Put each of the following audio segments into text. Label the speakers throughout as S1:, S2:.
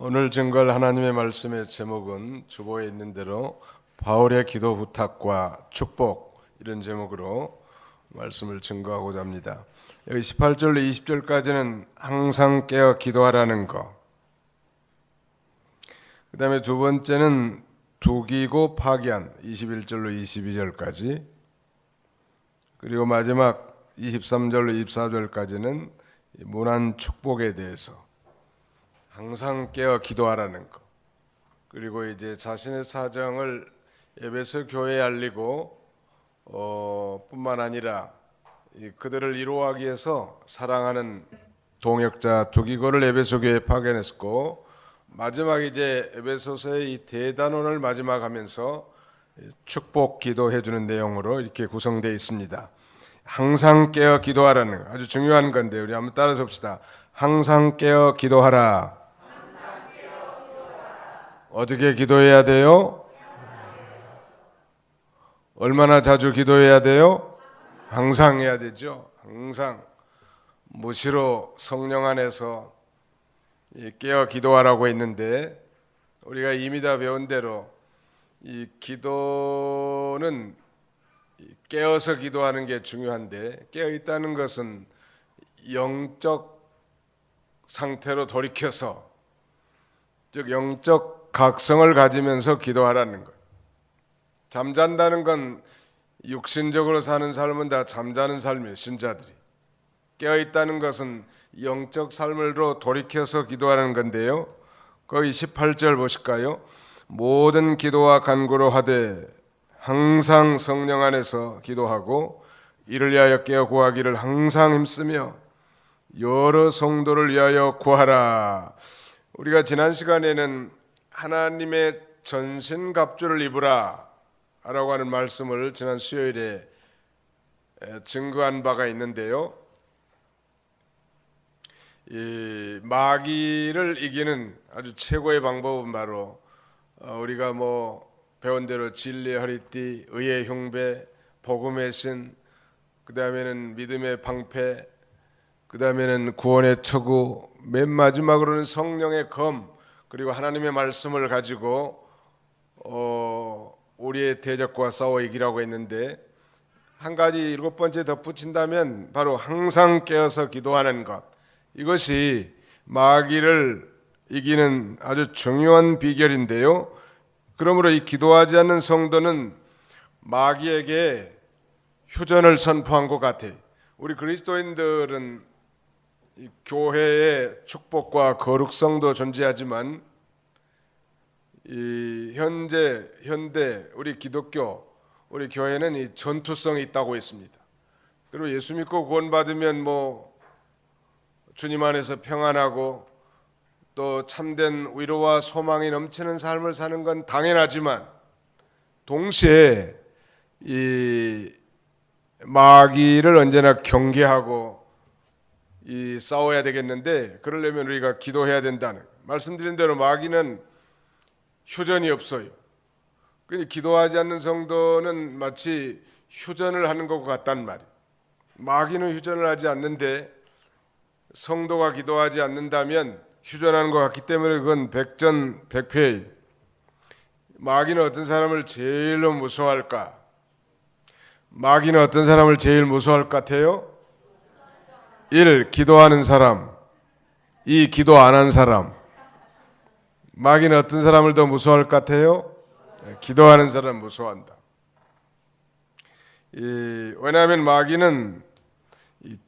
S1: 오늘 증거할 하나님의 말씀의 제목은 주보에 있는 대로 바울의 기도 부탁과 축복, 이런 제목으로 말씀을 증거하고자 합니다. 여기 18절로 20절까지는 항상 깨어 기도하라는 거, 그 다음에 두 번째는 두기고 파기한 21절로 22절까지, 그리고 마지막 23절로 24절까지는 무난 축복에 대해서 항상 깨어 기도하라는 것, 그리고 이제 자신의 사정을 에베소 교회에 알리고 뿐만 아니라 그들을 위로하기 위해서 사랑하는 동역자 두기고를 에베소 교회에 파견했고, 마지막 이제 에베소서의 이 대단원을 마지막 하면서 축복 기도해 주는 내용으로 이렇게 구성되어 있습니다. 항상 깨어 기도하라는 거, 아주 중요한 건데 우리 한번 따라서 봅시다. 항상 깨어 기도하라. 어떻게 기도해야 돼요? 얼마나 자주 기도해야 돼요? 항상 해야 되죠. 항상 무시로 성령 안에서 깨어 기도하라고 했는데, 우리가 이미 다 배운 대로 이 기도는 깨어서 기도하는 게 중요한데, 깨어 있다는 것은 영적 상태로 돌이켜서, 즉 영적 각성을 가지면서 기도하라는 것. 잠잔다는 건 육신적으로 사는 삶은 다 잠자는 삶이에요, 신자들이. 깨어있다는 것은 영적 삶으로 돌이켜서 기도하는 건데요, 거기 18절 보실까요? 모든 기도와 간구로 하되 항상 성령 안에서 기도하고 이를 위하여 깨어 구하기를 항상 힘쓰며 여러 성도를 위하여 구하라. 우리가 지난 시간에는 하나님의 전신갑주를 입으라 라고 하는 말씀을 지난 수요일에 증거한 바가 있는데요, 이 마귀를 이기는 아주 최고의 방법은 바로 우리가 배운 대로 진리의 허리띠, 의의 흉배, 복음의 신, 그 다음에는 믿음의 방패, 그 다음에는 구원의 투구, 맨 마지막으로는 성령의 검, 그리고 하나님의 말씀을 가지고 우리의 대적과 싸워 이기라고 했는데, 한 가지 일곱 번째 덧붙인다면 바로 항상 깨어서 기도하는 것, 이것이 마귀를 이기는 아주 중요한 비결인데요, 그러므로 이 기도하지 않는 성도는 마귀에게 휴전을 선포한 것 같아요. 우리 그리스도인들은 이 교회의 축복과 거룩성도 존재하지만 이 현대 우리 기독교, 우리 교회는 이 전투성이 있다고 했습니다. 그리고 예수 믿고 구원받으면 주님 안에서 평안하고 또 참된 위로와 소망이 넘치는 삶을 사는 건 당연하지만, 동시에 이 마귀를 언제나 경계하고 싸워야 되겠는데, 그러려면 우리가 기도해야 된다는, 말씀드린 대로 마귀는 휴전이 없어요. 그런데 기도하지 않는 성도는 마치 휴전을 하는 것 같단 말이에요. 마귀는 휴전을 하지 않는데 성도가 기도하지 않는다면 휴전하는 것 같기 때문에 그건 백전백패예요. 마귀는 어떤 사람을 제일로 무서워할까? 마귀는 어떤 사람을 제일 무서워할 것 같아요? 1. 기도하는 사람. 2. 기도 안 한 사람. 마귀는 어떤 사람을 더 무서워할 것 같아요? 기도하는 사람 무서워한다. 왜냐하면 마귀는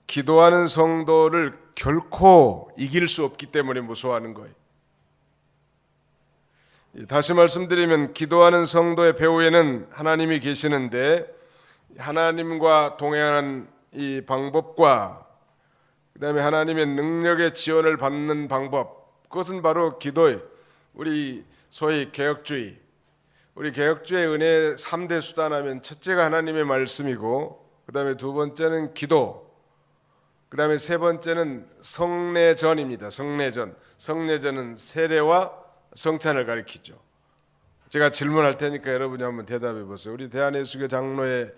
S1: 기도하는 성도를 결코 이길 수 없기 때문에 무서워하는 거예요. 다시 말씀드리면 기도하는 성도의 배후에는 하나님이 계시는데, 하나님과 동행하는 이 방법과 그 다음에 하나님의 능력의 지원을 받는 방법, 그것은 바로 기도예요. 우리 소위 개혁주의, 우리 개혁주의 은혜의 3대 수단하면 첫째가 하나님의 말씀이고, 그 다음에 두 번째는 기도, 그 다음에 세 번째는 성례전입니다. 성례전은 세례와 성찬을 가리키죠. 제가 질문할 테니까 여러분이 한번 대답해 보세요. 우리 대한예수교 장로의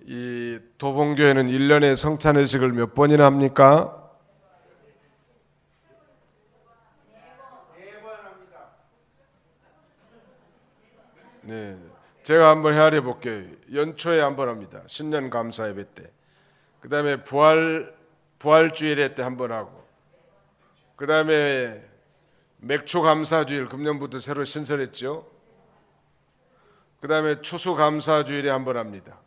S1: 이 도봉교회는 1년에 성찬의식을 몇 번이나 합니까? 네, 제가 한번 헤아려 볼게요. 연초에 한번 합니다. 신년 감사 예배 때. 그다음에 부활주일에 때 한번 하고, 그다음에 맥주 감사주일 금년부터 새로 신설했죠. 그다음에 추수 감사주일에 한번 합니다.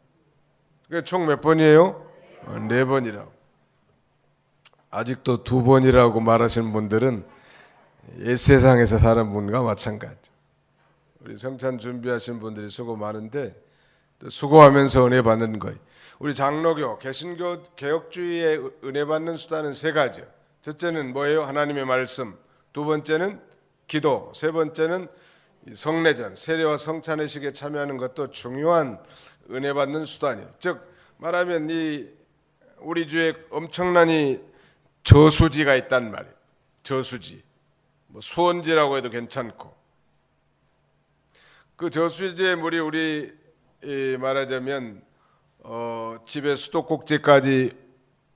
S1: 총 몇 번이에요? 4번이라고. 아직도 2번이라고 말하시는 분들은 옛 세상에서 사는 분과 마찬가지. 우리 성찬 준비하신 분들이 수고 많은데 또 수고하면서 은혜 받는 거예요. 우리 장로교, 개신교, 개혁주의의 은혜 받는 수단은 3가지요. 첫째는 뭐예요? 하나님의 말씀. 2번째는 기도. 3번째는 성례전, 세례와 성찬의식에 참여하는 것도 중요한 은혜 받는 수단이에요. 즉 말하면 이 우리 주에 엄청난 이 저수지가 있단 말이에요. 저수지, 뭐 수원지라고 해도 괜찮고, 그 저수지의 물이 우리 말하자면 집의 수도꼭지까지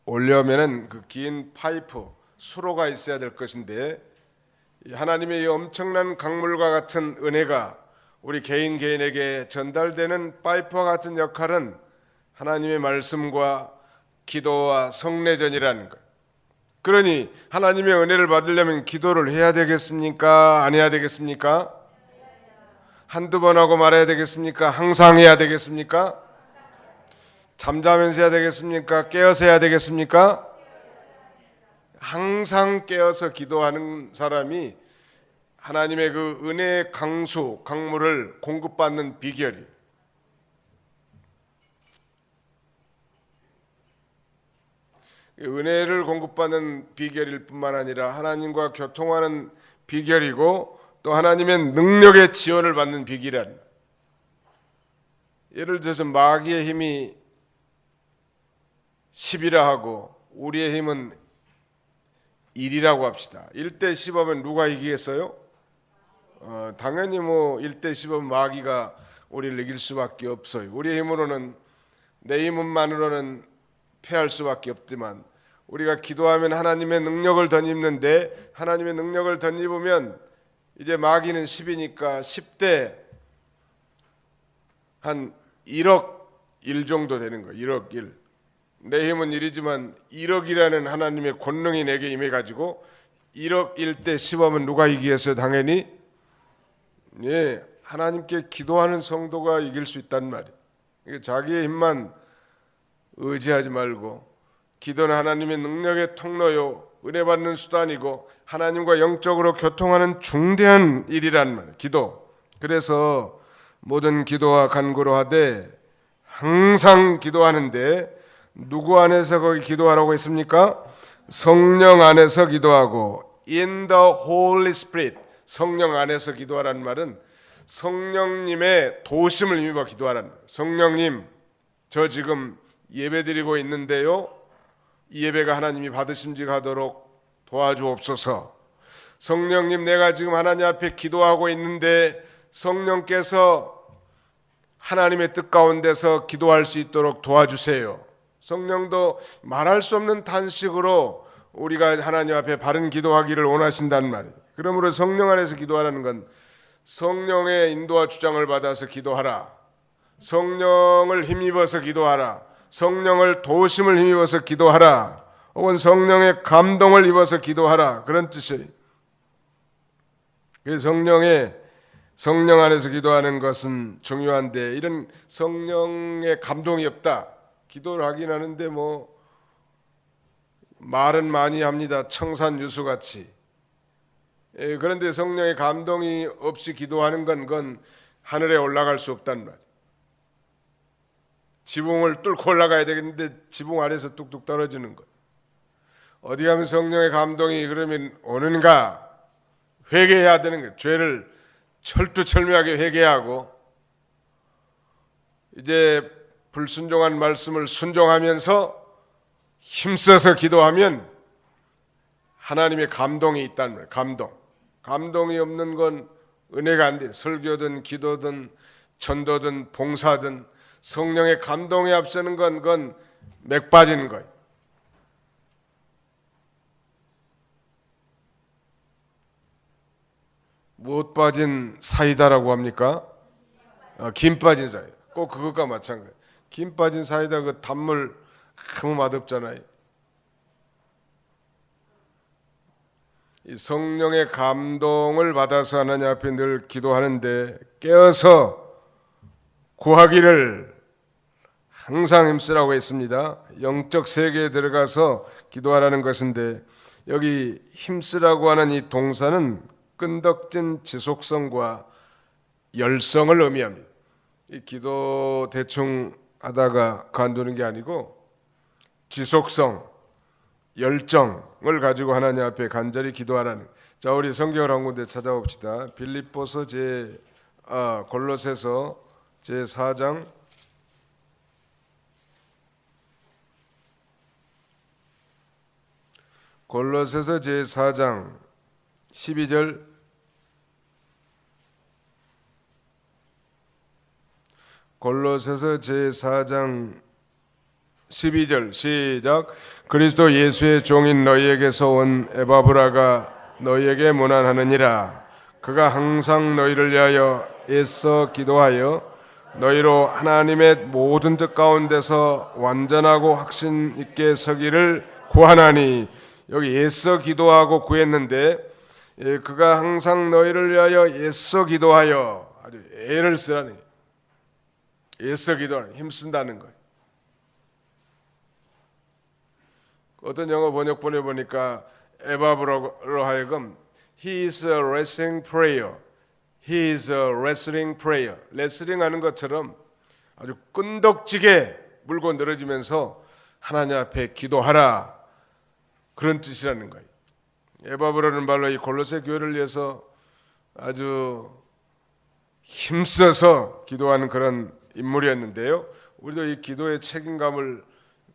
S1: 오려면은 그 긴 파이프, 수로가 있어야 될 것인데, 하나님의 이 엄청난 강물과 같은 은혜가 우리 개인에게 전달되는 파이프와 같은 역할은 하나님의 말씀과 기도와 성례전이라는 것. 그러니 하나님의 은혜를 받으려면 기도를 해야 되겠습니까? 안 해야 되겠습니까? 한두 번 하고 말아야 되겠습니까? 항상 해야 되겠습니까? 잠자면서 해야 되겠습니까? 깨어서 해야 되겠습니까? 항상 깨어서 기도하는 사람이 하나님의 그 은혜의 강수, 강물을 공급받는 비결이에요. 은혜를 공급받는 비결일 뿐만 아니라 하나님과 교통하는 비결이고, 또 하나님의 능력의 지원을 받는 비결이란. 예를 들어서 마귀의 힘이 10이라 하고 우리의 힘은 1이라고 합시다. 1대 10하면 누가 이기겠어요? 당연히 뭐 1대 10하면 마귀가 우리를 이길 수밖에 없어요. 우리의 힘으로는, 내 힘만으로는 패할 수밖에 없지만, 우리가 기도하면 하나님의 능력을 덧입는데, 하나님의 능력을 덧입으면 이제 마귀는 10이니까 10대 한 1억 1 정도 되는 거예요. 1억 1. 내 힘은 1이지만 1억이라는 하나님의 권능이 내게 임해가지고 1억 1대 10하면 누가 이기겠어요? 당연히 하나님께 기도하는 성도가 이길 수 있단 말이에요. 자기의 힘만 의지하지 말고, 기도는 하나님의 능력의 통로요, 은혜 받는 수단이고 하나님과 영적으로 교통하는 중대한 일이란 말이에요. 기도. 그래서 모든 기도와 간구로 하되 항상 기도하는데, 누구 안에서 거기 기도하라고 했습니까? 성령 안에서 기도하고, in the Holy Spirit, 성령 안에서 기도하라는 말은 성령님의 도심을 힘입어 기도하라는 말이에요. 성령님, 저 지금 예배드리고 있는데요, 이 예배가 하나님이 받으심직하도록 도와주옵소서. 성령님, 내가 지금 하나님 앞에 기도하고 있는데 성령께서 하나님의 뜻 가운데서 기도할 수 있도록 도와주세요. 성령도 말할 수 없는 탄식으로 우리가 하나님 앞에 바른 기도하기를 원하신다는 말이에요. 그러므로 성령 안에서 기도하라는 건 성령의 인도와 주장을 받아서 기도하라, 성령을 힘입어서 기도하라, 성령을 도심을 힘입어서 기도하라, 혹은 성령의 감동을 입어서 기도하라, 그런 뜻이에요. 그래서 성령 안에서 기도하는 것은 중요한데, 이런 성령의 감동이 없다, 기도를 하긴 하는데 뭐 말은 많이 합니다. 청산유수같이. 그런데 성령의 감동이 없이 기도하는 건 하늘에 올라갈 수 없단 말이에요. 지붕을 뚫고 올라가야 되겠는데 지붕 아래서 뚝뚝 떨어지는 것. 어디 가면 성령의 감동이 그러면 오는가? 회개해야 되는 거예요. 죄를 철두철미하게 회개하고, 이제 불순종한 말씀을 순종하면서 힘써서 기도하면 하나님의 감동이 있다는 거예요. 감동이 없는 건 은혜가 안 돼. 설교든 기도든 전도든 봉사든 성령의 감동에 앞서는 건 맥 빠지는 거예요. 무엇 빠진 사이다라고 합니까? 김 빠진 사이다. 꼭 그것과 마찬가지. 김 빠진 사이다 그 단물 너무 맛없잖아요. 이 성령의 감동을 받아서 하나님 앞에 늘 기도하는데 깨어서 구하기를 항상 힘쓰라고 했습니다. 영적 세계에 들어가서 기도하라는 것인데 여기 힘쓰라고 하는 이 동사는 끈덕진 지속성과 열성을 의미합니다. 이 기도 대충 하다가 관두는 게 아니고 지속성, 열정을 가지고 하나님 앞에 간절히 기도하라는. 자, 우리 성경을 한 군데 찾아봅시다. 빌립보서 골로새서 제 4장 골로새서 제 4장 12절 골로새서 제 4장 12절 시작. 그리스도 예수의 종인 너희에게서 온 에바브라가 너희에게 문안하느니라. 그가 항상 너희를 위하여 애써 기도하여 너희로 하나님의 모든 뜻 가운데서 완전하고 확신 있게 서기를 구하나니. 여기 애써 기도하고 구했는데 그가 항상 너희를 위하여 애써 기도하여, 아주 애를 쓰라는, 애써 기도하는, 힘쓴다는 거예요. 어떤 영어 번역본에 보니까 에바브로 하여금 He is a wrestling prayer. He is a wrestling prayer. 레슬링 하는 것처럼 아주 끈덕지게 물고 늘어지면서 하나님 앞에 기도하라, 그런 뜻이라는 거예요. 에바브로는 바로 이 골로새 교회를 위해서 아주 힘써서 기도하는 그런 인물이었는데요. 우리도 이 기도의 책임감을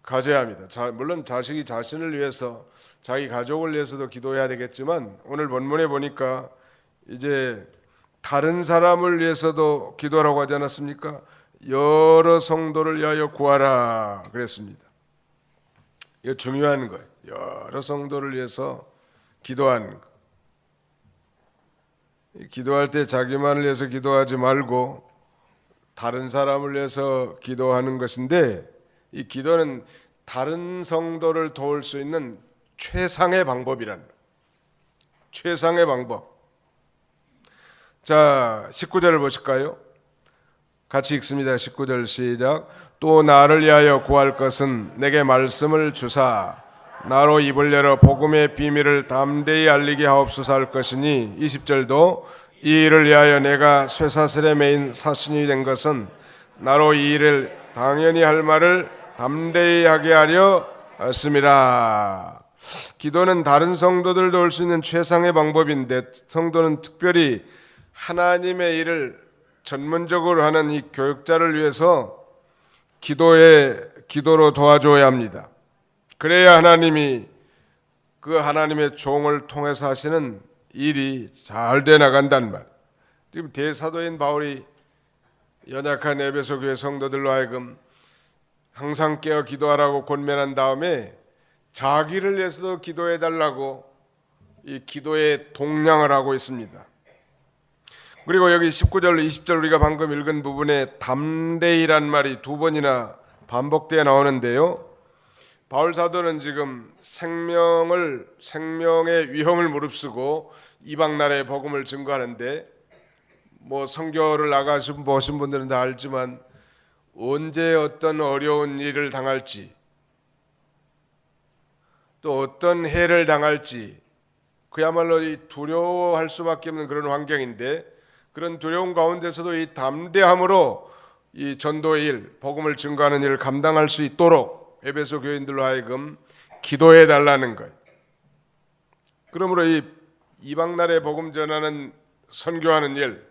S1: 가져야 합니다. 물론 자식이 자신을 위해서, 자기 가족을 위해서도 기도해야 되겠지만 오늘 본문에 보니까 이제 다른 사람을 위해서도 기도하라고 하지 않았습니까? 여러 성도를 위하여 구하라 그랬습니다. 이거 중요한 거예요. 여러 성도를 위해서 기도하는 거. 기도할 때 자기만을 위해서 기도하지 말고 다른 사람을 위해서 기도하는 것인데, 이 기도는 다른 성도를 도울 수 있는 최상의 방법이라는 거예요. 최상의 방법. 자, 19절을 보실까요? 같이 읽습니다. 19절 시작. 또 나를 위하여 구할 것은 내게 말씀을 주사 나로 입을 열어 복음의 비밀을 담대히 알리게 하옵소서 할 것이니. 20절도 이 일을 위하여 내가 쇠사슬에 매인 사신이 된 것은 나로 이 일을 당연히 할 말을 담대히 하게 하려 했음이라. 기도는 다른 성도들 도울 수 있는 최상의 방법인데, 성도는 특별히 하나님의 일을 전문적으로 하는 이 교육자를 위해서 기도로 도와줘야 합니다. 그래야 하나님이 그 하나님의 종을 통해서 하시는 일이 잘 돼 나간단 말. 지금 대사도인 바울이 연약한 에베소 교회 성도들로 하여금 항상 깨어 기도하라고 권면한 다음에 자기를 위해서도 기도해 달라고 이 기도의 동량을 하고 있습니다. 그리고 여기 19절 20절 우리가 방금 읽은 부분에 담대히란 말이 두 번이나 반복되어 나오는데요. 바울 사도는 지금 생명의 위험을 무릅쓰고 이방 나라의 복음을 증거하는데, 뭐 선교를 나가신 보신 분들은 다 알지만 언제 어떤 어려운 일을 당할지, 또 어떤 해를 당할지 그야말로 두려워할 수밖에 없는 그런 환경인데, 그런 두려움 가운데서도 이 담대함으로 이 전도의 일, 복음을 증거하는 일을 감당할 수 있도록 에베소 교인들로 하여금 기도해 달라는 거예요. 그러므로 이 이방 나라의 복음 전하는, 선교하는 일,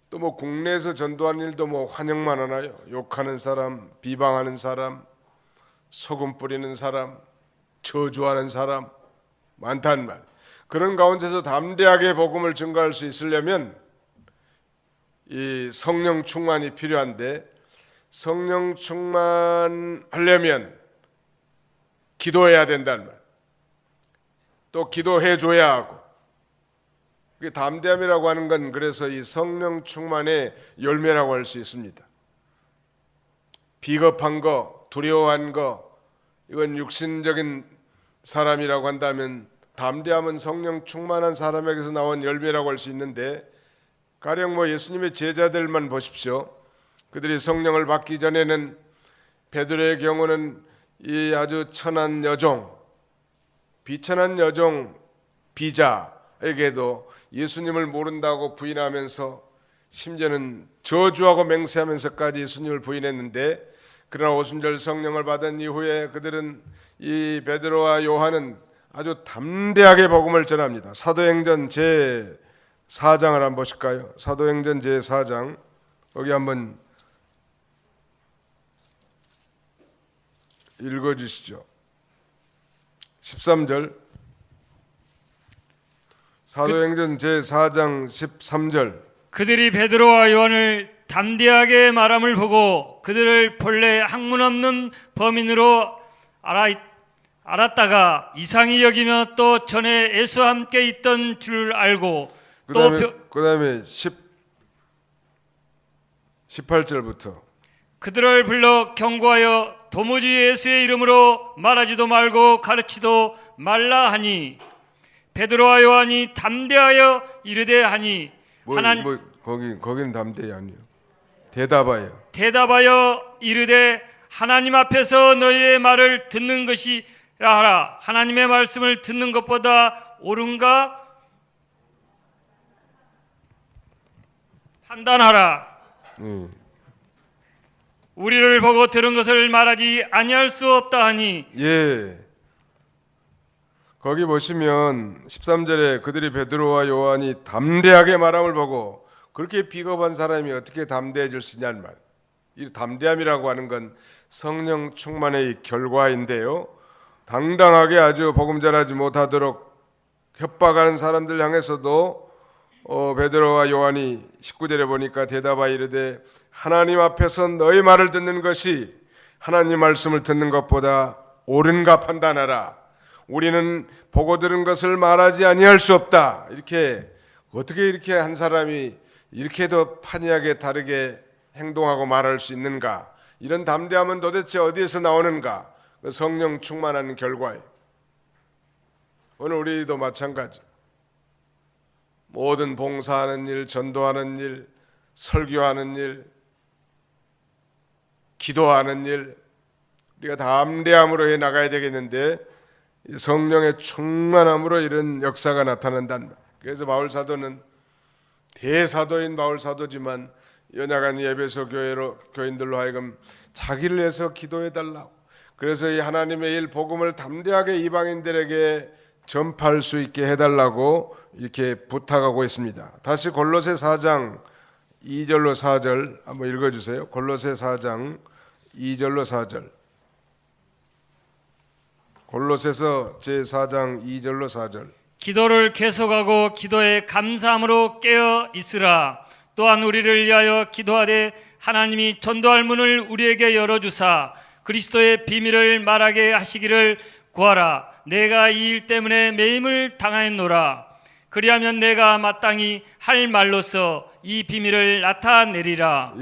S1: 또 뭐 국내에서 전도하는 일도 뭐 환영만 하나요? 욕하는 사람, 비방하는 사람, 소금 뿌리는 사람, 저주하는 사람 많다는 말. 그런 가운데서 담대하게 복음을 증거할 수 있으려면 이 성령 충만이 필요한데, 성령 충만하려면 기도해야 된다는 말. 또 기도해 줘야 하고, 담대함이라고 하는 건 그래서 이 성령 충만의 열매라고 할 수 있습니다. 비겁한 거, 두려워한 거, 이건 육신적인 사람이라고 한다면 담대함은 성령 충만한 사람에게서 나온 열매라고 할 수 있는데, 가령 예수님의 제자들만 보십시오. 그들이 성령을 받기 전에는 베드로의 경우는 이 아주 천한 여종, 비천한 여종 비자에게도 예수님을 모른다고 부인하면서 심지어는 저주하고 맹세하면서까지 예수님을 부인했는데, 그러나 오순절 성령을 받은 이후에 그들은 이 베드로와 요한은 아주 담대하게 복음을 전합니다. 사도행전 제4장을 한번 보실까요? 사도행전 제4장 거기 한번 읽어주시죠. 13절, 사도행전 제4장 13절.
S2: 그들이 베드로와 요한을 담대하게 말함을 보고 그들을 본래 학문 없는 범인으로 알았다가 이상히 여기며 또 전에 예수와 함께 있던 줄 알고,
S1: 그다음에 18절부터
S2: 그들을 불러 경고하여 도무지 예수의 이름으로 말하지도 말고 가르치도 말라 하니, 베드로와 요한이 담대하여 이르되 하니,
S1: 거기는 담대히 아니요. 대답하여
S2: 이르되 하나님 앞에서 너희의 말을 듣는 것이라 하라. 하나님의 말씀을 듣는 것보다 옳은가 판단하라. 우리를 보고 들은 것을 말하지 아니할 수 없다 하니.
S1: 거기 보시면 13절에 그들이 베드로와 요한이 담대하게 말함을 보고, 그렇게 비겁한 사람이 어떻게 담대해질 수 있냐는 말. 이 담대함이라고 하는 건 성령 충만의 결과인데요, 당당하게 아주 복음 전하지 못하도록 협박하는 사람들 향해서도 베드로와 요한이 19절에 보니까 대답하여 이르되 하나님 앞에서 너희 말을 듣는 것이 하나님 말씀을 듣는 것보다 옳은가 판단하라. 우리는 보고 들은 것을 말하지 아니할 수 없다. 어떻게 이렇게 한 사람이 이렇게도 판이하게 다르게 행동하고 말할 수 있는가? 이런 담대함은 도대체 어디에서 나오는가? 성령 충만한 결과예요. 오늘 우리도 마찬가지. 모든 봉사하는 일, 전도하는 일, 설교하는 일, 기도하는 일, 우리가 담대함으로 해 나가야 되겠는데, 성령의 충만함으로 이런 역사가 나타난다는 말. 그래서 바울 사도는 대사도인 바울 사도지만 연약한 에베소 교인들로 하여금 자기를 위해서 기도해 달라고, 그래서 이 하나님의 일 복음을 담대하게 이방인들에게 전파할 수 있게 해달라고 이렇게 부탁하고 있습니다. 다시 골로새 4장 2절로 4절 한번 읽어주세요. 골로새 4장 2절로 4절. 골로새서 제4장 2절로 4절.
S2: 기도를 계속하고 기도에 감사함으로 깨어 있으라. 또한 우리를 위하여 기도하되 하나님이 전도할 문을 우리에게 열어주사 그리스도의 비밀을 말하게 하시기를 구하라. 내가 이 일 때문에 매임을 당하였노라. 그리하면 내가 마땅히 할 말로서 이 비밀을 나타내리라.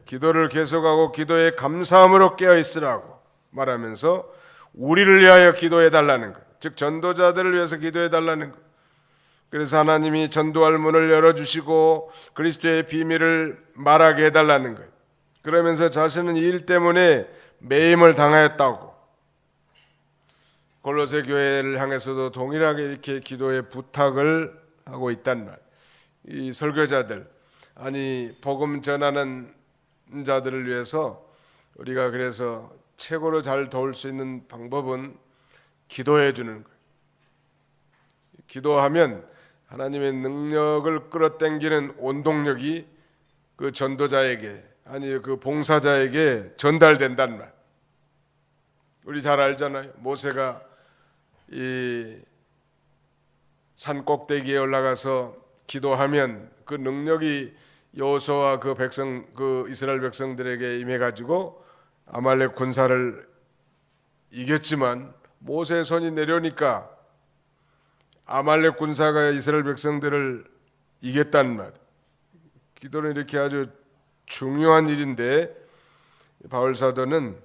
S1: 기도를 계속하고 기도에 감사함으로 깨어 있으라고 말하면서 우리를 위하여 기도해 달라는 것, 즉 전도자들을 위해서 기도해 달라는 것. 그래서 하나님이 전도할 문을 열어주시고 그리스도의 비밀을 말하게 해달라는 것. 그러면서 자신은 이 일 때문에 매임을 당하였다고 골로새 교회를 향해서도 동일하게 이렇게 기도의 부탁을 하고 있단 말. 이 설교자들, 아니 복음 전하는 자들을 위해서 우리가 그래서 최고로 잘 도울 수 있는 방법은 기도해 주는 거예요. 기도하면 하나님의 능력을 끌어당기는 원동력이 그 전도자에게, 아니 그 봉사자에게 전달된단 말. 우리 잘 알잖아요. 모세가 이 산 꼭대기에 올라가서 기도하면 그 능력이 여호수아와 그 백성, 그 이스라엘 백성들에게 임해 가지고 아말렉 군사를 이겼지만 모세의 손이 내려오니까 아말렉 군사가 이스라엘 백성들을 이겼단 말. 기도는 이렇게 아주 중요한 일인데 바울 사도는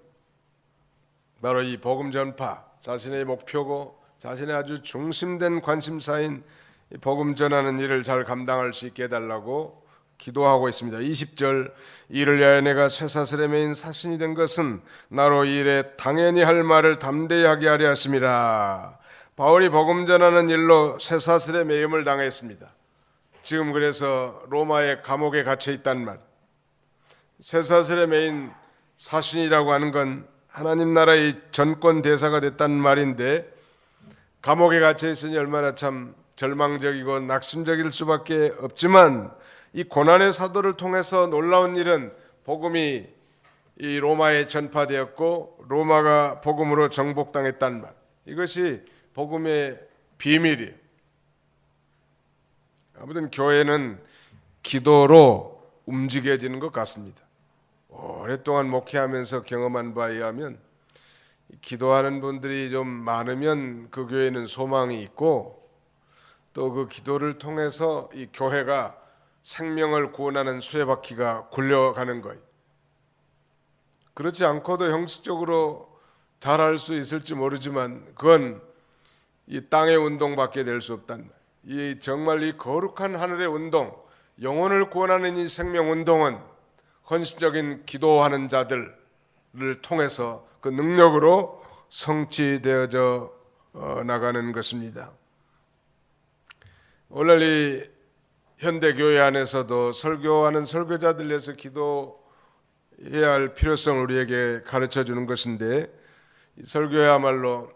S1: 바로 이 복음 전파, 자신의 목표고 자신의 아주 중심된 관심사인 이 복음 전하는 일을 잘 감당할 수 있게 해달라고 기도하고 있습니다. 20절, 이를 위하여 내가 쇠사슬에 매인 사신이 된 것은 나로 이 일에 당연히 할 말을 담대히 하게 하려 하심이라. 바울이 복음 전하는 일로 쇠사슬에 매임을 당했습니다. 지금 그래서 로마의 감옥에 갇혀 있단 말. 쇠사슬에 매인 사신이라고 하는 건 하나님 나라의 전권 대사가 됐다는 말인데, 감옥에 갇혀 있으니 얼마나 참 절망적이고 낙심적일 수밖에 없지만, 이 고난의 사도를 통해서 놀라운 일은 복음이 이 로마에 전파되었고 로마가 복음으로 정복당했다는 말. 이것이 복음의 비밀이에요. 아무튼 교회는 기도로 움직여지는 것 같습니다. 오랫동안 목회하면서 경험한 바에 의하면 기도하는 분들이 좀 많으면 그 교회는 소망이 있고, 또 그 기도를 통해서 이 교회가 생명을 구원하는 수레바퀴가 굴려가는 거예요. 그렇지 않고도 형식적으로 잘할 수 있을지 모르지만 그건 이 땅의 운동밖에 될 수 없단 말이에요. 이 정말 이 거룩한 하늘의 운동, 영혼을 구원하는 이 생명 운동은 헌신적인 기도하는 자들을 통해서 그 능력으로 성취되어져 나가는 것입니다. 오늘 이 현대 교회 안에서도 설교하는 설교자들 위해서 기도해야 할 필요성을 우리에게 가르쳐 주는 것인데, 이 설교야말로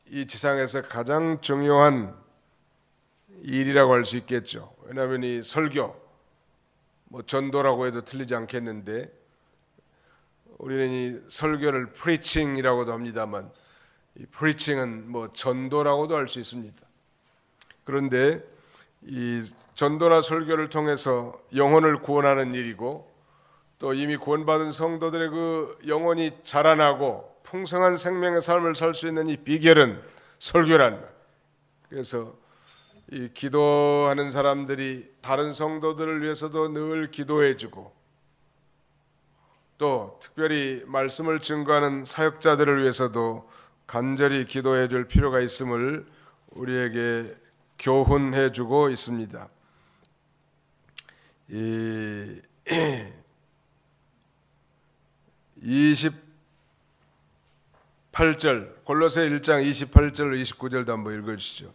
S1: 이 지상에서 가장 중요한 일이라고 할 수 있겠죠. 왜냐하면 이 설교, 전도라고 해도 틀리지 않겠는데, 우리는 이 설교를 프리칭이라고도 합니다만, 이 프리칭은 전도라고도 할 수 있습니다. 그런데 이 전도나 설교를 통해서 영혼을 구원하는 일이고, 또 이미 구원받은 성도들의 그 영혼이 자라나고 풍성한 생명의 삶을 살 수 있는 이 비결은 설교란 말. 그래서 이 기도하는 사람들이 다른 성도들을 위해서도 늘 기도해주고, 또 특별히 말씀을 증거하는 사역자들을 위해서도 간절히 기도해줄 필요가 있음을 우리에게 교훈해주고 있습니다. 28절, 골로새 1장 28절 29절도 한번 읽어주시죠.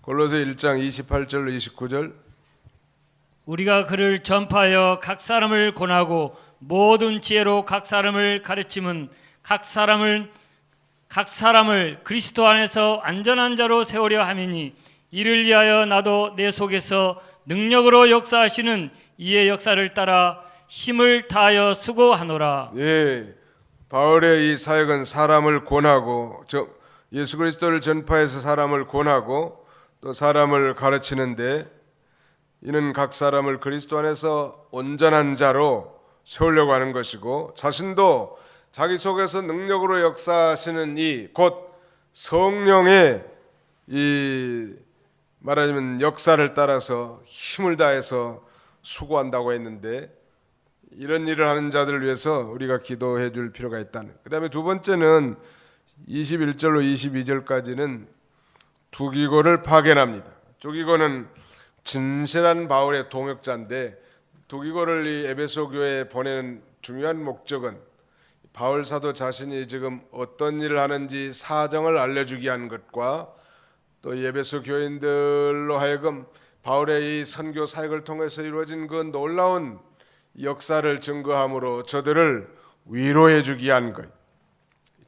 S1: 골로새 1장 28절 29절.
S2: 우리가 그를 전파하여 각 사람을 권하고 모든 지혜로 각 사람을 가르침은 각 사람을 그리스도 안에서 안전한 자로 세우려 함이니, 이를 위하여 나도 내 속에서 능력으로 역사하시는 이의 역사를 따라 힘을 다하여 수고하노라.
S1: 예, 바울의 이 사역은 사람을 권하고, 예수 그리스도를 전파해서 사람을 권하고 또 사람을 가르치는데, 이는 각 사람을 그리스도 안에서 온전한 자로 세우려고 하는 것이고, 자신도 자기 속에서 능력으로 역사하시는 이 곧 성령의 이 말하자면 역사를 따라서 힘을 다해서 수고한다고 했는데, 이런 일을 하는 자들을 위해서 우리가 기도해 줄 필요가 있다는. 그 다음에 두 번째는 21절로 22절까지는 두기고를 파견합니다. 두기고는 진실한 바울의 동역자인데, 두기고를 이 에베소 교회에 보내는 중요한 목적은 바울 사도 자신이 지금 어떤 일을 하는지 사정을 알려주기 위한 것과, 또 에베소 교인들로 하여금 바울의 이 선교 사역을 통해서 이루어진 그 놀라운 역사를 증거함으로 저들을 위로해 주기 위한 것,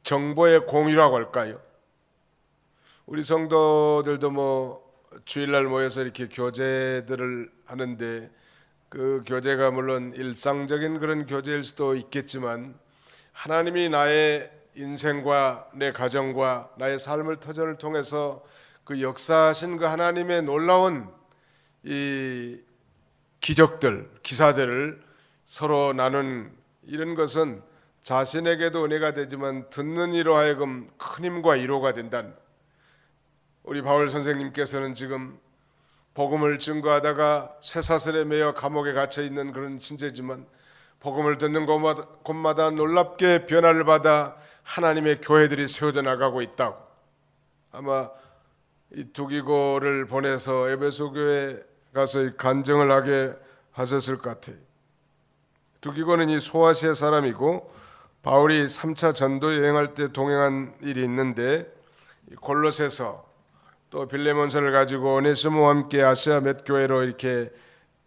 S1: 정보의 공유라고 할까요? 우리 성도들도 주일날 모여서 이렇게 교제들을 하는데, 그 교제가 물론 일상적인 그런 교제일 수도 있겠지만, 하나님이 나의 인생과 내 가정과 나의 삶을 터전을 통해서 그 역사하신 그 하나님의 놀라운 이 기적들, 기사들을 서로 나눈 이런 것은 자신에게도 은혜가 되지만 듣는 이로 하여금 큰 힘과 위로가 된다는, 우리 바울 선생님께서는 지금 복음을 증거하다가 쇠사슬에 매여 감옥에 갇혀 있는 그런 신세지만 복음을 듣는 곳마다 놀랍게 변화를 받아 하나님의 교회들이 세워져 나가고 있다고. 아마 이 두기고를 보내서 에베소 교회에 가서 간증을 하게 하셨을 것 같아요. 두기고는 이 소아시아 사람이고 바울이 3차 전도 여행할 때 동행한 일이 있는데, 골로새서 또 빌레몬서를 가지고 오네시모와 함께 아시아 몇 교회로 이렇게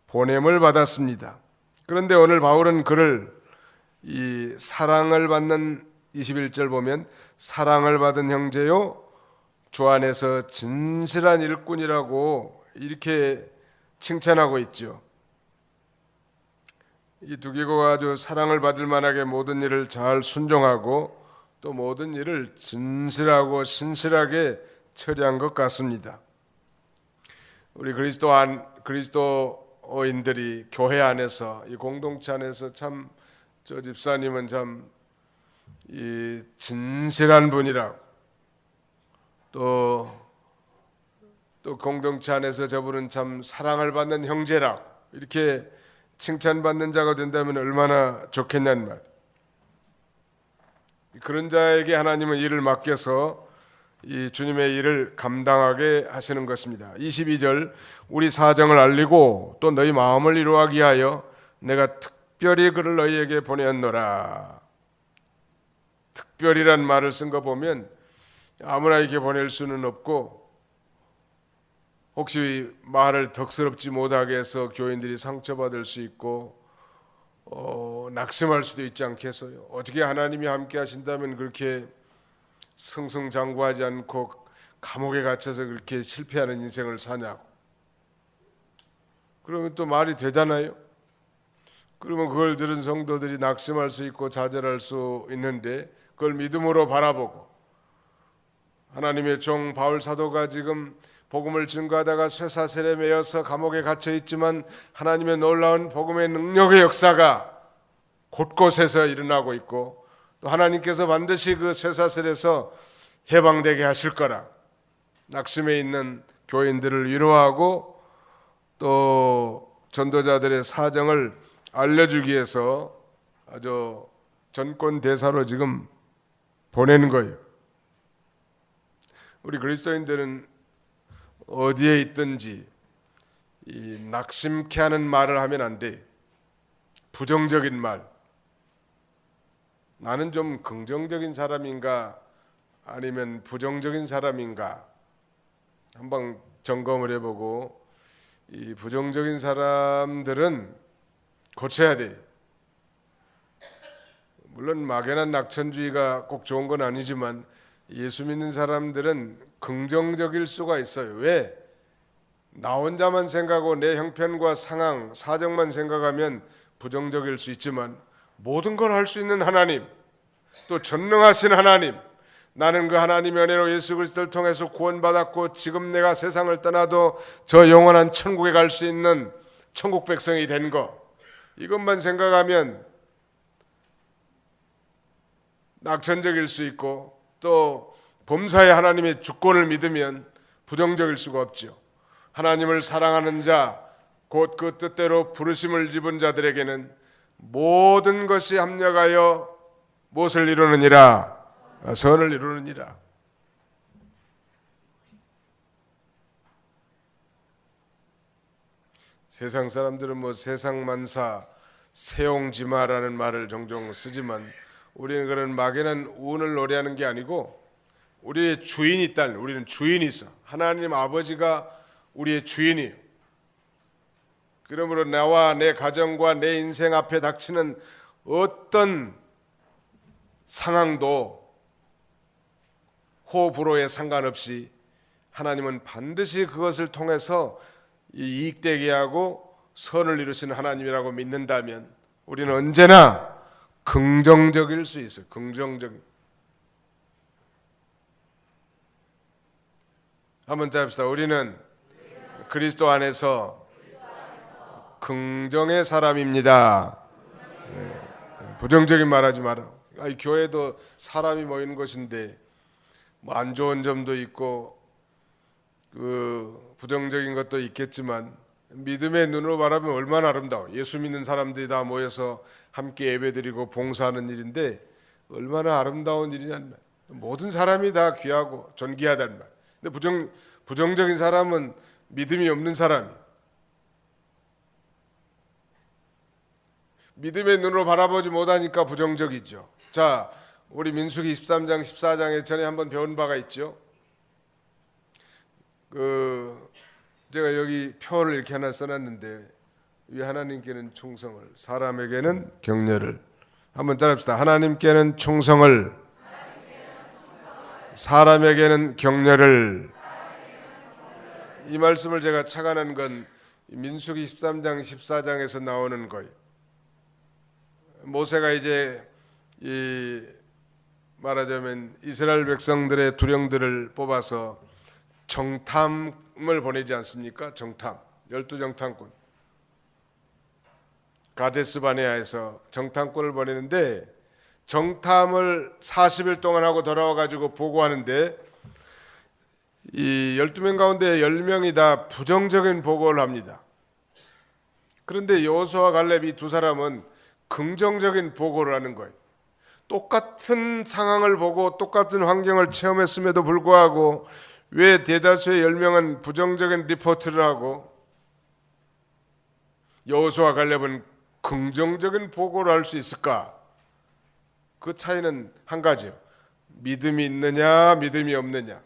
S1: 보냄을 받았습니다. 그런데 오늘 바울은 그를 이 사랑을 받는 21절 보면 사랑을 받은 형제요 주 안에서 진실한 일꾼이라고 이렇게 칭찬하고 있죠. 이 두기고가 아주 사랑을 받을 만하게 모든 일을 잘 순종하고 또 모든 일을 진실하고 신실하게 처리한 것 같습니다. 우리 그리스도인들이 교회 안에서, 이 공동체 안에서 참 저 집사님은 참 이 진실한 분이라고, 또 공동체 안에서 저분은 참 사랑을 받는 형제라고 이렇게 칭찬받는 자가 된다면 얼마나 좋겠냐는 말. 그런 자에게 하나님은 일을 맡겨서 이 주님의 일을 감당하게 하시는 것입니다. 22절, 우리 사정을 알리고 또 너희 마음을 이루하기 위하여 내가 특별히 그를 너희에게 보내었노라. 특별이란 말을 쓴 거 보면 아무나 이렇게 보낼 수는 없고, 혹시 말을 덕스럽지 못하게 해서 교인들이 상처받을 수 있고 낙심할 수도 있지 않겠어요? 어떻게 하나님이 함께 하신다면 그렇게 승승장구하지 않고 감옥에 갇혀서 그렇게 실패하는 인생을 사냐고. 그러면 또 말이 되잖아요. 그러면 그걸 들은 성도들이 낙심할 수 있고 좌절할 수 있는데, 그걸 믿음으로 바라보고, 하나님의 종 바울 사도가 지금 복음을 증거하다가 쇠사슬에 매여서 감옥에 갇혀 있지만 하나님의 놀라운 복음의 능력의 역사가 곳곳에서 일어나고 있고, 또 하나님께서 반드시 그 쇠사슬에서 해방되게 하실 거라, 낙심에 있는 교인들을 위로하고 또 전도자들의 사정을 알려주기 위해서 아주 전권 대사로 지금 보내는 거예요. 우리 그리스도인들은 어디에 있든지 이 낙심케 하는 말을 하면 안 돼. 부정적인 말. 나는 좀 긍정적인 사람인가 아니면 부정적인 사람인가 한번 점검을 해보고, 이 부정적인 사람들은 고쳐야 돼. 물론 막연한 낙천주의가 꼭 좋은 건 아니지만 예수 믿는 사람들은 긍정적일 수가 있어요. 왜? 나 혼자만 생각하고 내 형편과 상황, 사정만 생각하면 부정적일 수 있지만, 모든 걸 할 수 있는 하나님, 또 전능하신 하나님, 나는 그 하나님의 은혜로 예수 그리스도를 통해서 구원받았고 지금 내가 세상을 떠나도 저 영원한 천국에 갈 수 있는 천국 백성이 된 거, 이것만 생각하면 낙천적일 수 있고, 또 범사의 하나님의 주권을 믿으면 부정적일 수가 없죠. 하나님을 사랑하는 자, 곧 그 뜻대로 부르심을 입은 자들에게는 모든 것이 합력하여 무엇을 이루느니라? 선을 이루느니라. 세상 사람들은 뭐 세상 만사 세옹지마라는 말을 종종 쓰지만, 우리는 그런 막연한 운을 노래하는 게 아니고 우리의 주인이 있다는, 우리는 주인이 있어. 하나님 아버지가 우리의 주인이에요. 그러므로 나와 내 가정과 내 인생 앞에 닥치는 어떤 상황도 호불호에 상관없이 하나님은 반드시 그것을 통해서 이익되게 하고 선을 이루시는 하나님이라고 믿는다면 우리는 언제나 긍정적일 수 있어요. 긍정적인. 한번 잡읍시다. 우리는 그리스도 안에서 긍정의 사람입니다. 부정적인 말하지 마라. 아니, 교회도 사람이 모이는 곳인데 뭐 안 좋은 점도 있고 그 부정적인 것도 있겠지만 믿음의 눈으로 바라보면 얼마나 아름다워. 예수 믿는 사람들이 다 모여서 함께 예배드리고 봉사하는 일인데 얼마나 아름다운 일이냐는 말. 모든 사람이 다 귀하고 존귀하다는 말. 근데 부정적인 사람은 믿음이 없는 사람이. 믿음의 눈으로 바라보지 못하니까 부정적이죠. 자, 우리 민수기 23장 14장에 전에 한번 배운 바가 있죠. 제가 여기 표를 이렇게 하나 써놨는데 위 하나님께는 충성을, 사람에게는 격려를. 한번 따라합시다. 하나님께는 충성을, 사람에게는 격려를. 이 말씀을 제가 착안한 건 민수기 13장 14장에서 나오는 거예요. 모세가 이제 말하자면 이스라엘 백성들의 두령들을 뽑아서 정탐을 보내지 않습니까? 정탐, 12정탐꾼 가데스 바네아에서 정탐꾼을 보내는데 정탐을 40일 동안 하고 돌아와 가지고 보고하는데 이 12명 가운데 10명이 다 부정적인 보고를 합니다. 그런데 여호수아와 갈렙 이 두 사람은 긍정적인 보고를 하는 거예요. 똑같은 상황을 보고 똑같은 환경을 체험했음에도 불구하고 왜 대다수의 10명은 부정적인 리포트를 하고 여호수아와 갈렙은 긍정적인 보고를 할 수 있을까? 그 차이는 한 가지요. 믿음이 있느냐 믿음이 없느냐.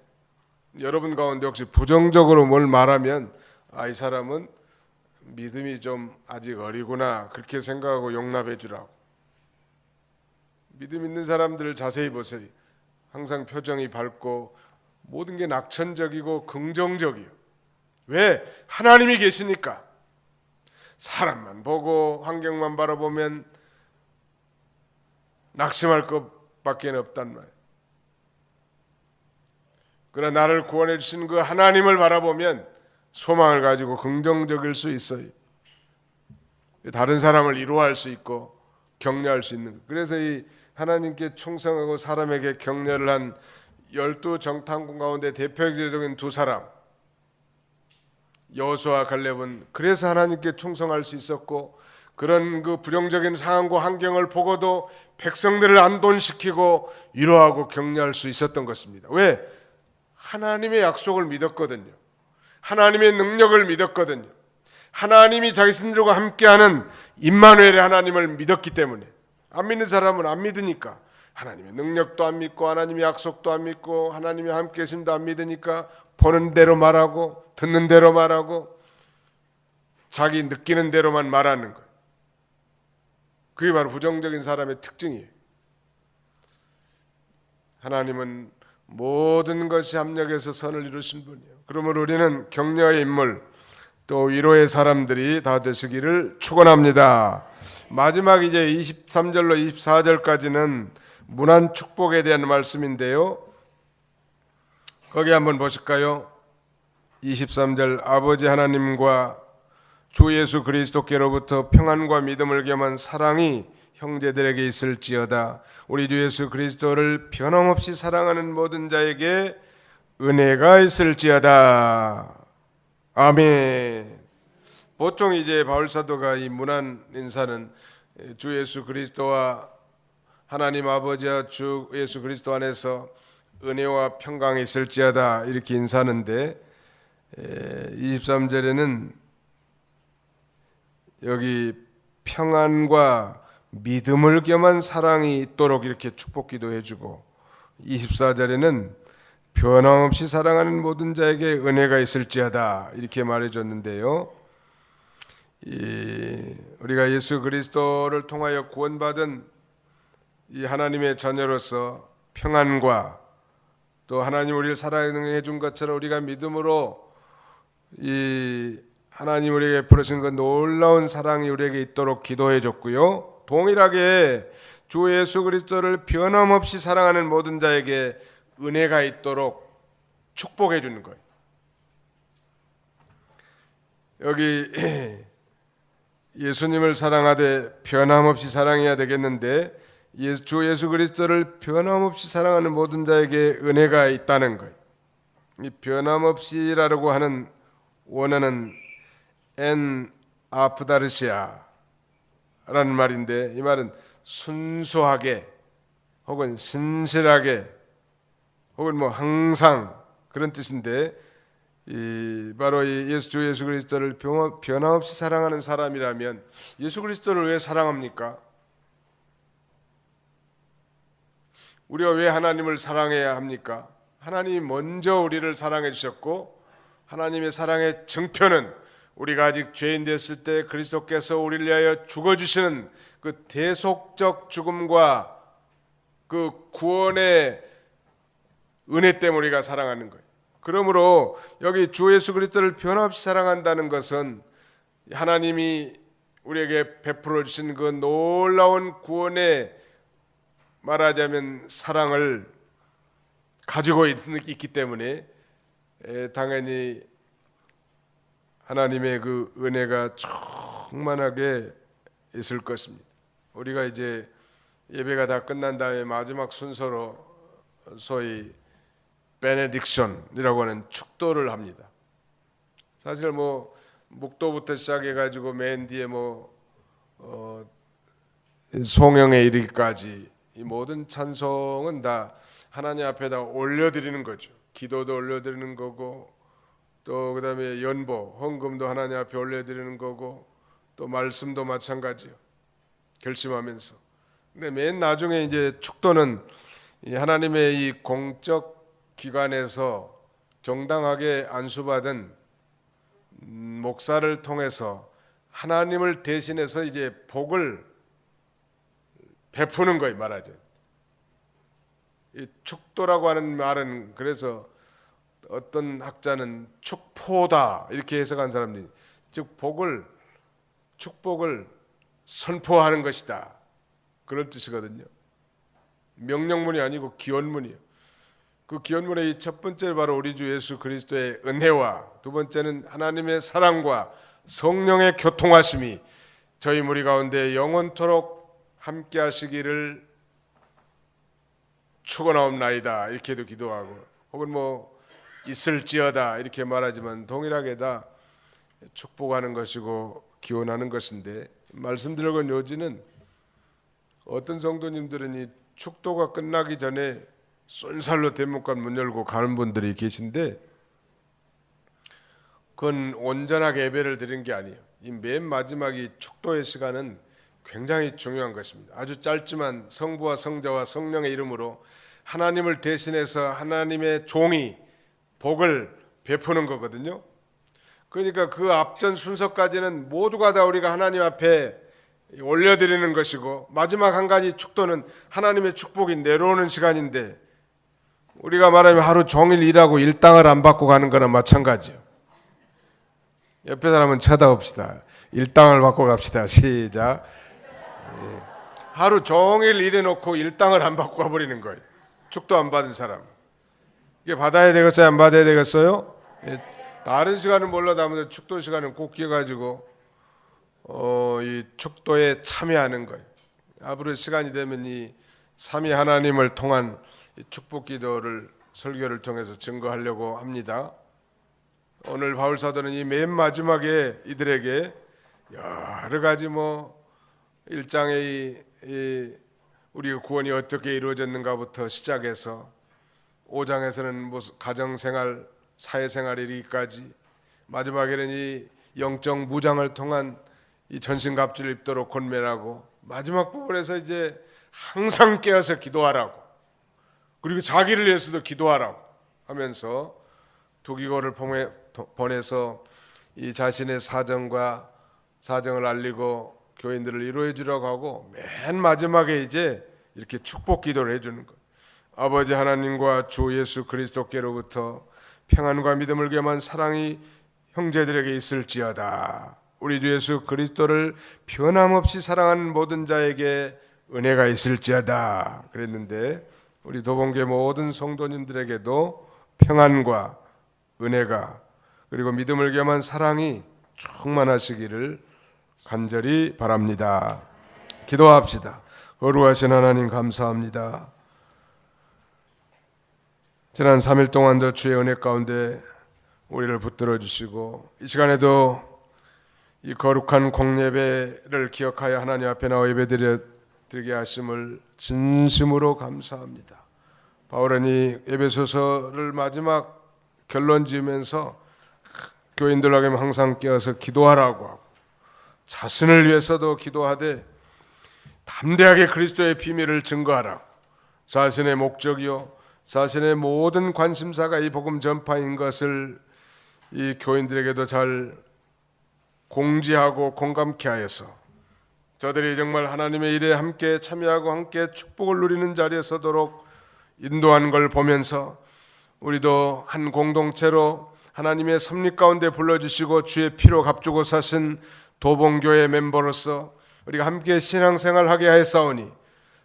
S1: 여러분 가운데 혹시 부정적으로 뭘 말하면 이 사람은 믿음이 좀 아직 어리구나 그렇게 생각하고 용납해 주라고. 믿음 있는 사람들을 자세히 보세요. 항상 표정이 밝고 모든 게 낙천적이고 긍정적이에요. 왜? 하나님이 계시니까. 사람만 보고 환경만 바라보면 낙심할 것밖에 없단 말이에요. 그러나 나를 구원해 주신 그 하나님을 바라보면 소망을 가지고 긍정적일 수 있어요. 다른 사람을 위로할 수 있고 격려할 수 있는. 그래서 이 하나님께 충성하고 사람에게 격려를 한 12정탐꾼 가운데 대표적인 두 사람 여호수아와 갈렙은 그래서 하나님께 충성할 수 있었고 그런 그 부정적인 상황과 환경을 보고도 백성들을 안돈시키고 위로하고 격려할 수 있었던 것입니다. 왜? 하나님의 약속을 믿었거든요. 하나님의 능력을 믿었거든요. 하나님이 자기들과 함께하는 임마누엘의 하나님을 믿었기 때문에. 안 믿는 사람은 안 믿으니까 하나님의 능력도 안 믿고 하나님의 약속도 안 믿고 하나님이 함께 계심도 안 믿으니까 보는 대로 말하고 듣는 대로 말하고 자기 느끼는 대로만 말하는 거예요. 그게 바로 부정적인 사람의 특징이에요. 하나님은 모든 것이 합력해서 선을 이루신 분이에요. 그러므로 우리는 격려의 인물 또 위로의 사람들이 다 되시기를 축원합니다. 마지막 이제 23절로 24절까지는 문안 축복에 대한 말씀인데요. 거기 한번 보실까요? 23절 아버지 하나님과 주 예수 그리스도께로부터 평안과 믿음을 겸한 사랑이 형제들에게 있을지어다. 우리 주 예수 그리스도를 변함없이 사랑하는 모든 자에게 은혜가 있을지어다. 아멘. 보통 이제 바울 사도가 이 문안 인사는 주 예수 그리스도와 하나님 아버지와 주 예수 그리스도 안에서 은혜와 평강이 있을지어다 이렇게 인사하는데 23절에는 여기 평안과 믿음을 겸한 사랑이 있도록 이렇게 축복 기도해주고 24절에는 변함없이 사랑하는 모든 자에게 은혜가 있을지어다 이렇게 말해줬는데요. 우리가 예수 그리스도를 통하여 구원받은 이 하나님의 자녀로서 평안과 또 하나님 우리를 사랑해 준 것처럼 우리가 믿음으로 이 하나님 우리에게 베푸신 그 놀라운 사랑이 우리에게 있도록 기도해 줬고요. 동일하게 주 예수 그리스도를 변함없이 사랑하는 모든 자에게 은혜가 있도록 축복해 주는 거예요. 여기 예수님을 사랑하되 변함없이 사랑해야 되겠는데 주 예수 그리스도를 변함없이 사랑하는 모든 자에게 은혜가 있다는 것. 이 변함없이라고 하는 원어는 엔 아프다르시아라는 말인데, 이 말은 순수하게 혹은 신실하게 혹은 뭐 항상 그런 뜻인데, 바로 주 예수 그리스도를 변함없이 사랑하는 사람이라면 예수 그리스도를 왜 사랑합니까? 우리가 왜 하나님을 사랑해야 합니까? 하나님이 먼저 우리를 사랑해 주셨고, 하나님의 사랑의 증표는 우리가 아직 죄인 됐을 때 그리스도께서 우리를 위하여 죽어주시는 그 대속적 죽음과 그 구원의 은혜 때문에 우리가 사랑하는 거예요. 그러므로 여기 주 예수 그리스도를 변함없이 사랑한다는 것은 하나님이 우리에게 베풀어 주신 그 놀라운 구원의, 말하자면 사랑을 가지고 있기 때문에 당연히 하나님의 그 은혜가 충만하게 있을 것입니다. 우리가 이제 예배가 다 끝난 다음에 마지막 순서로 소위 베네딕션이라고 하는 축도를 합니다. 사실 뭐 묵도부터 시작해 가지고 맨 뒤에 송영에 이르기까지 이 모든 찬송은 다 하나님 앞에다 올려드리는 거죠. 기도도 올려드리는 거고, 또 그다음에 연보, 헌금도 하나님 앞에 올려드리는 거고, 또 말씀도 마찬가지요. 결심하면서. 근데 맨 나중에 이제 축도는 이 하나님의 이 공적 기관에서 정당하게 안수받은 목사를 통해서 하나님을 대신해서 이제 복을 베푸는 거예요, 말하죠. 이 축도라고 하는 말은 그래서 어떤 학자는 축포다 이렇게 해석한 사람들이, 즉 축복을 선포하는 것이다, 그런 뜻이거든요. 명령문이 아니고 기원문이에요. 그 기원문의 첫 번째 바로 우리 주 예수 그리스도의 은혜와, 두 번째는 하나님의 사랑과 성령의 교통하심이 저희 무리 가운데 영원토록 함께 하시기를 축원하옵나이다 이렇게도 기도하고, 혹은 뭐 있을지어다 이렇게 말하지만 동일하게 다 축복하는 것이고 기원하는 것인데, 말씀드린 건 요지는 어떤 성도님들은 이 축도가 끝나기 전에 쏜살로 대문관 문 열고 가는 분들이 계신데, 그건 온전하게 예배를 드린 게 아니에요. 이 맨 마지막 이 축도의 시간은 굉장히 중요한 것입니다. 아주 짧지만 성부와 성자와 성령의 이름으로 하나님을 대신해서 하나님의 종이 복을 베푸는 거거든요. 그러니까 그 앞전 순서까지는 모두가 다 우리가 하나님 앞에 올려드리는 것이고, 마지막 한 가지 축도는 하나님의 축복이 내려오는 시간인데, 우리가 말하면 하루 종일 일하고 일당을 안 받고 가는 거나 마찬가지예요. 옆에 사람은 쳐다봅시다. 일당을 받고 갑시다. 시작. 하루 종일 일해놓고 일당을 안 받고 가버리는 거예요. 축도 안 받은 사람. 이게 받아야 되겠어요? 안 받아야 되겠어요? 다른 시간은 몰라도 아무튼 축도 시간은 꼭 기어가지고 이 축도에 참여하는 거예요. 앞으로 시간이 되면 이 삼위 하나님을 통한 이 축복 기도를 설교를 통해서 증거하려고 합니다. 오늘 바울 사도는 이 맨 마지막에 이들에게 여러 가지 1장의 우리의 구원이 어떻게 이루어졌는가부터 시작해서 5장에서는 가정생활, 사회생활에 이르기까지, 마지막에는 이 영적 무장을 통한 이 전신갑주를 입도록 권면하고, 마지막 부분에서 이제 항상 깨어서 기도하라고, 그리고 자기를 위해서도 기도하라고 하면서 두기고를 보내서 이 자신의 사정을 알리고 교인들을 이루어 주라고 하고, 맨 마지막에 이제 이렇게 축복 기도를 해주는 거예요. 아버지 하나님과 주 예수 그리스도께로부터 평안과 믿음을 겸한 사랑이 형제들에게 있을지어다. 우리 주 예수 그리스도를 변함없이 사랑하는 모든 자에게 은혜가 있을지어다 그랬는데, 우리 도봉교회 모든 성도님들에게도 평안과 은혜가, 그리고 믿음을 겸한 사랑이 충만하시기를 간절히 바랍니다. 기도합시다. 거룩하신 하나님 감사합니다. 지난 3일 동안도 주의 은혜 가운데 우리를 붙들어 주시고 이 시간에도 이 거룩한 공예배를 기억하여 하나님 앞에 나와 예배드리게 하심을 진심으로 감사합니다. 바울은 이 에베소서를 마지막 결론 지으면서 교인들에게 항상 깨어서 기도하라고 하고 자신을 위해서도 기도하되 담대하게 그리스도의 비밀을 증거하라고, 자신의 목적이요 자신의 모든 관심사가 이 복음 전파인 것을 이 교인들에게도 잘 공지하고 공감케 하여서 저들이 정말 하나님의 일에 함께 참여하고 함께 축복을 누리는 자리에 서도록 인도한 걸 보면서 우리도 한 공동체로 하나님의 섭리 가운데 불러주시고 주의 피로 값주고 사신 도봉교회 멤버로서 우리가 함께 신앙생활하게 하였사오니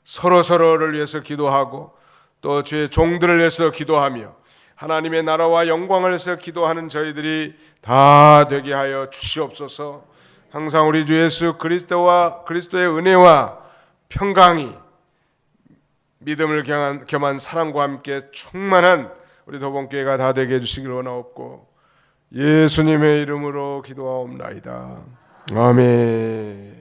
S1: 서로서로를 위해서 기도하고 또 주의 종들을 위해서 기도하며 하나님의 나라와 영광을 위해서 기도하는 저희들이 다 되게 하여 주시옵소서. 항상 우리 주 예수 그리스도와 그리스도의 은혜와 평강이 믿음을 겸한 사랑과 함께 충만한 우리 도봉교회가 다 되게 해주시길 원하옵고 예수님의 이름으로 기도하옵나이다. 아멘.